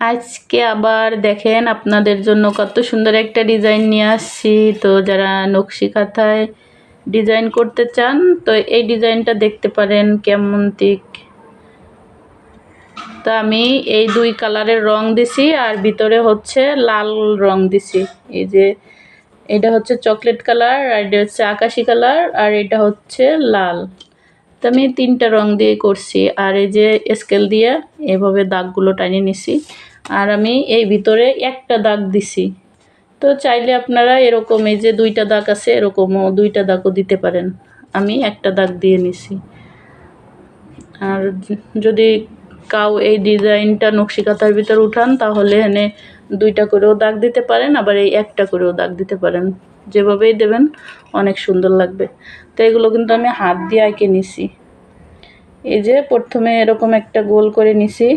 আজকে আবার দেখেন আপনাদের জন্য কত সুন্দর একটা ডিজাইন নিয়ে আসছি। তো যারা নকশি কাঁথায় ডিজাইন করতে চান তো এই ডিজাইনটা দেখতে পারেন কেমন ঠিক। তো আমি এই দুই কালারের রং দিছি আর ভিতরে হচ্ছে লাল রং দিছি। এই যে এটা হচ্ছে চকলেট কালার, আর এটা হচ্ছে আকাশি কালার, আর এটা হচ্ছে লাল। তো আমি তিনটা রং দিয়ে করছি, আর এই যে স্কেল দিয়ে এভাবে দাগগুলো টানিয়ে নিছি। আর আমি এই ভিতরে একটা দাগ দিছি। তো চাইলে আপনারা এরকম এই যে দুইটা দাগ আছে এরকমও দুইটা দাগও দিতে পারেন। আমি একটা দাগ দিয়ে নিছি। আর যদি কাউ এই ডিজাইনটা নকশি কাঁথার ভিতর উঠান তাহলে এখানে দুইটা করেও দাগ দিতে পারেন, আবার এই একটা করেও দাগ দিতে পারেন। যেভাবেই দেবেন অনেক সুন্দর লাগবে। তো এগুলো কিন্তু আমি হাত দিয়ে আঁকে নিছি। এই যে প্রথমে এরকম একটা গোল করে নিছি,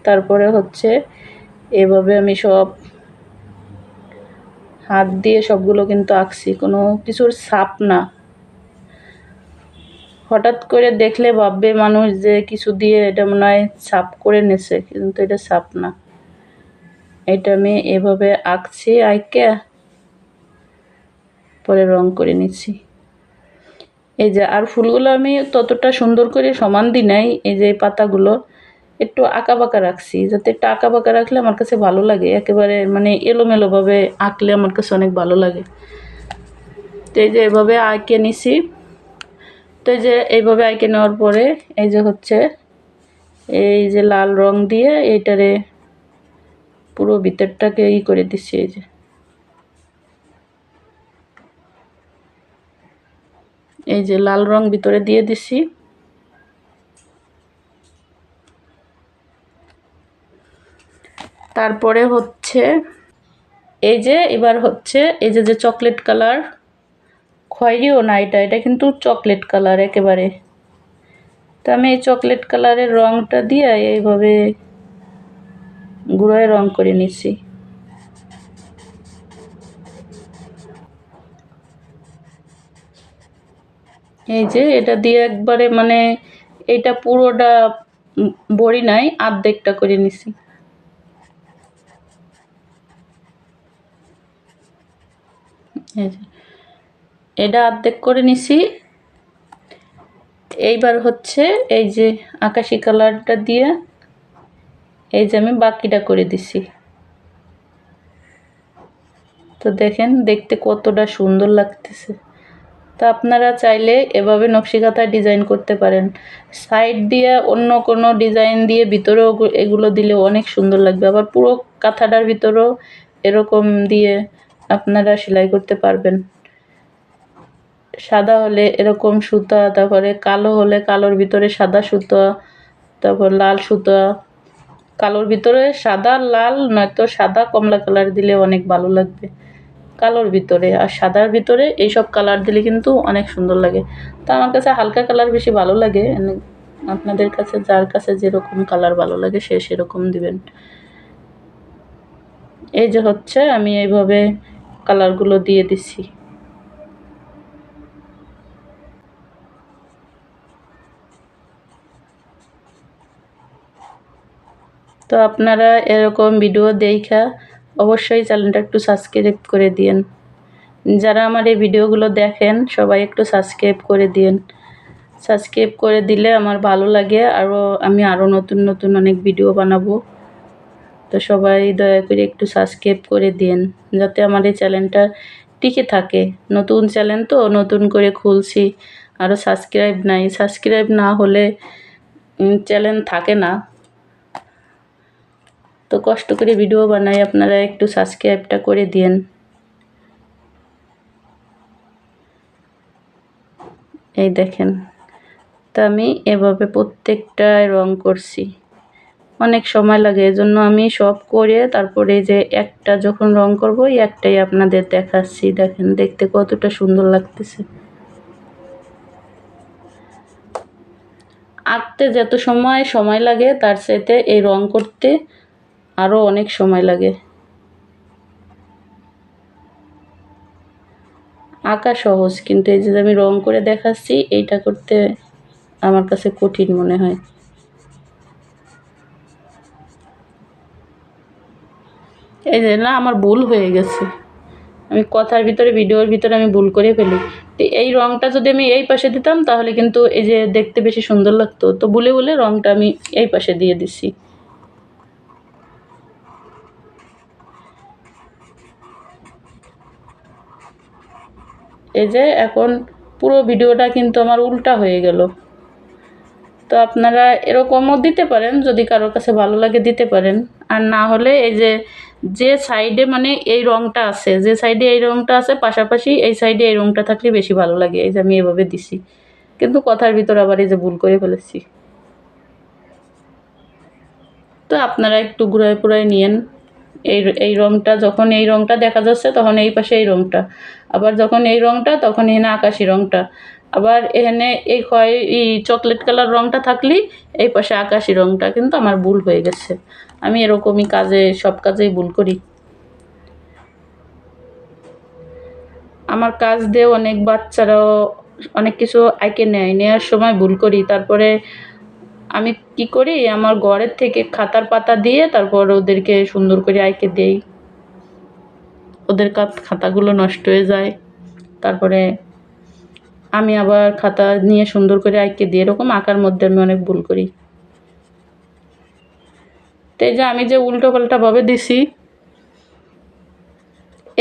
তারপরে হচ্ছে এভাবে আমি সব হাত দিয়ে সবগুলো কিন্তু আঁকছি, কোনো কিছুর ছাপ না। হঠাৎ করে দেখলে ভাববে মানুষ যে কিছু দিয়ে এটা মনে হয় ছাপ করে নেছে, কিন্তু এটা ছাপ না। এটা আমি এভাবে আঁকছি, আঁকে পরে রং করে নিচ্ছি। এই যে আর ফুলগুলো আমি ততটা সুন্দর করে সমান দিই নাই, এই যে পাতাগুলো একটু আঁকা বাঁকা রাখছি, যাতে একটু আঁকা বাঁকা রাখলে আমার কাছে ভালো লাগে। একেবারে মানে এলোমেলোভাবে আঁকলে আমার কাছে অনেক ভালো লাগে। তো এই যে এভাবে আঁকে নিছি। তো এই যে এইভাবে আঁকে নেওয়ার পরে এই যে হচ্ছে এই যে লাল রং দিয়ে এইটারে পুরো ভিতরটাকে করে দিচ্ছি। এই যে লাল রং ভিতরে দিয়ে দিছি। তারপরে হচ্ছে এই যে এবার হচ্ছে এই যে চকলেট কালার, খয়েরিও না, এটা কিন্তু চকলেট কালার একেবারে। তো আমি এই চকলেট কালারের রংটা দিয়ে এইভাবে গুঁড়োয় রং করে নিছি। এই যে এটা দিয়ে একবারে মানে এটা পুরোটা বড়ি নাই, অর্ধেকটা করে নিছি। এই যে এটা অর্ধেক করে নিছি। এইবার হচ্ছে এই যে আকাশি কালারটা দিয়ে এই যে আমি বাকিটা করে দিছি। তো দেখেন দেখতে কতটা সুন্দর লাগতেছে। তো আপনারা চাইলে এভাবে নকশি কাঁথায় ডিজাইন করতে পারেন। সাইড দিয়ে অন্য কোনো ডিজাইন দিয়ে ভিতরেও এগুলো দিলে অনেক সুন্দর লাগবে। আবার পুরো কাঁথাটার ভিতরেও এরকম দিয়ে আপনারা সেলাই করতে পারবেন। সাদা হলে এরকম সুতা, তারপরে কালো হলে কালোর ভিতরে সাদা সুতা, তারপর লাল সুতা, কালোর ভিতরে সাদা লাল, নয়তো সাদা কমলা কালার দিলে অনেক ভালো লাগবে কালোর ভিতরে। আর সাদার ভিতরে এইসব কালার দিলে কিন্তু অনেক সুন্দর লাগে। তো আমার কাছে হালকা কালার বেশি ভালো লাগে। আপনাদের কাছে যার কাছে যেরকম কালার ভালো লাগে সে সেরকম দিবেন। এই যে হচ্ছে আমি এইভাবে কালারগুলো দিয়ে দিছি। তো আপনারা এরকম ভিডিও দেখা অবশ্যই চ্যানেলটা একটু সাবস্ক্রাইব করে দিয়েন। যারা আমার এই ভিডিওগুলো দেখেন সবাই একটু সাবস্ক্রাইব করে দিয়েন। সাবস্ক্রাইব করে দিলে আমার ভালো লাগে, আমি আরও নতুন নতুন অনেক ভিডিও বানাবো। তো সবাই দয়া করে একটু সাবস্ক্রাইব করে দিন, যাতে আমার এই চ্যানেলটা টিকে থাকে। নতুন চ্যানেল তো নতুন করে খুলছি, আরও সাবস্ক্রাইব নাই। সাবস্ক্রাইব না হলে চ্যানেল থাকে না। তো কষ্ট করে ভিডিও বানাই, আপনারা একটু সাবস্ক্রাইবটা করে দিন। এই দেখেন, তা আমি এভাবে প্রত্যেকটায় রং করছি। অনেক সময় লাগে, এজন্য আমি সব করে তারপরে যে একটা যখন রং করব এই একটাই আপনাদের দেখাচ্ছি। দেখেন দেখতে কতটা সুন্দর লাগতেছে। আঁকতে যত সময় লাগে তার চাইতে এই রং করতে আরও অনেক সময় লাগে। আঁকা সহজ, কিন্তু এই যে আমি রং করে দেখাচ্ছি এইটা করতে আমার কাছে কঠিন মনে হয়। এই যে না, আমার ভুল হয়ে গেছে, আমি কথার ভিতরে ভিডিওর ভিতরে আমি ভুল করে ফেলি। তো এই রঙটা যদি আমি এই পাশে দিতাম তাহলে কিন্তু এই যে দেখতে বেশি সুন্দর লাগতো, তো ভুলে ভুলে রঙটা আমি এই পাশে দিয়ে দিছি। এই যে এখন পুরো ভিডিওটা কিন্তু আমার উল্টা হয়ে গেল। তো আপনারা এরকমও দিতে পারেন, যদি কারোর কাছে ভালো লাগে দিতে পারেন, আর না হলে এই যে যে সাইডে মানে এই রঙটা আছে, যে সাইডে এই রঙটা আছে পাশাপাশি এই সাইডে এই রঙটা থাকলে বেশি ভালো লাগে। এই যে আমি এভাবে দিছি, কিন্তু কথার ভিতর আবার এই যে ভুল করে ফেলেছি। তো আপনারা একটু ঘুরায় পুরায় নিয়েন। এই রঙটা যখন এই রঙটা দেখা যাচ্ছে তখন এই পাশে এই রঙটা, আবার যখন এই রঙটা তখন এখানে আকাশি রঙটা, আবার এখানে এই চকলেট কালার রঙটা থাকলেই এই পাশে আকাশি রঙটা। কিন্তু আমার ভুল হয়ে গেছে, আমি এরকমই সব কাজেই ভুল করি। আমার কাজ দিয়ে অনেক বাচ্চারাও অনেক কিছু আঁকে নেওয়ার সময় ভুল করি। তারপরে আমি কি করি, আমার ঘরের থেকে খাতার পাতা দিয়ে তারপর ওদেরকে সুন্দর করে আঁকে দেই, ওদের খাতাগুলো নষ্ট হয়ে যায়। তারপরে আমি আবার খাতা নিয়ে সুন্দর করে আঁকে দিই, এরকম আঁকার মধ্যে আমি অনেক ভুল করি। তো এই যে আমি যে উল্টো পাল্টাভাবে দিছি,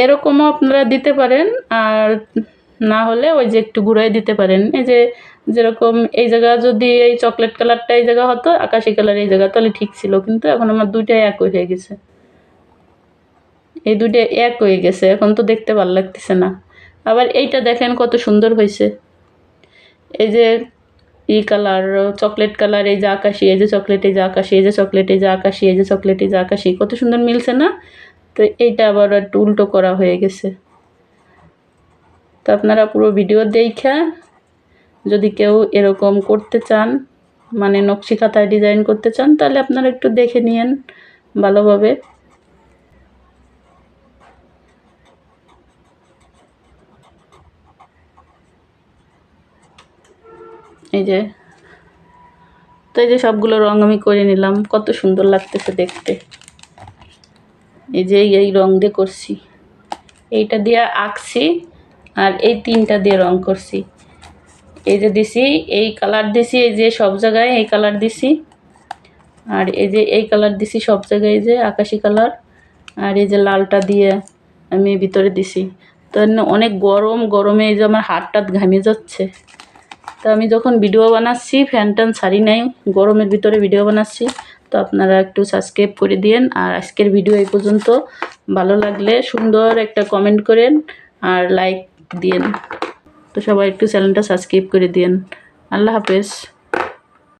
এরকমও আপনারা দিতে পারেন, আর না হলে ওই যে একটু ঘুরাই দিতে পারেন। এই যে যেরকম এই জায়গা যদি এই চকলেট কালারটা এই জায়গা হতো, আকাশি কালার এই জায়গা, তাহলে ঠিক ছিল। কিন্তু এখন আমার দুইটাই এক হয়ে গেছে, এই দুইটা এক হয়ে গেছে, এখন তো দেখতে ভালো লাগতেছে না। আবার এইটা দেখেন কত সুন্দর হয়েছে, এই যে কালার চকলেট কালার, এই যে আকাশি, এই যে চকলেট, এই যে আকাশি, এই যে চকলেট, এই যে আকাশি, এই যে চকলেট, এই যে আকাশি, কত সুন্দর মিলছে না? তো এইটা আবার একটু উল্টো করা হয়ে গেছে। তো আপনারা পুরো ভিডিও দেখা যদি কেউ এরকম করতে চান, মানে নকশি খাতায় ডিজাইন করতে চান, তাহলে আপনারা একটু দেখে নিয়েন ভালোভাবে। এই যে, তো এই যে সবগুলো রং আমি করে নিলাম, কত সুন্দর লাগতেছে দেখতে। এই যে এই রং দিয়ে করছি, এইটা দিয়ে আঁকছি, আর এই তিনটা দিয়ে রং করছি। এই যে দিছি এই কালার দিছি, এই যে সব জায়গায় এই কালার দিছি, আর এই যে এই কালার দিছি সব জায়গায়, এই যে আকাশি কালার, আর এই যে লালটা দিয়ে আমি ভিতরে দিছি। তো অনেক গরমে এই যে আমার হাতটা ঘামে যাচ্ছে। তো আমি যখন ভিডিও বানাচ্ছি ফ্যান ট্যান ছাড়ি নাই, গরমের ভিতরে ভিডিও বানাচ্ছি। তো আপনারা একটু সাবস্ক্রাইব করে দিয়েন, আর আজকের ভিডিও এই পর্যন্ত। ভালো লাগলে সুন্দর একটা কমেন্ট করেন আর লাইক দিয়েন। তো সবাই একটু চ্যানেলটা সাবস্ক্রাইব করে দিয়েন। আল্লাহ হাফেজ।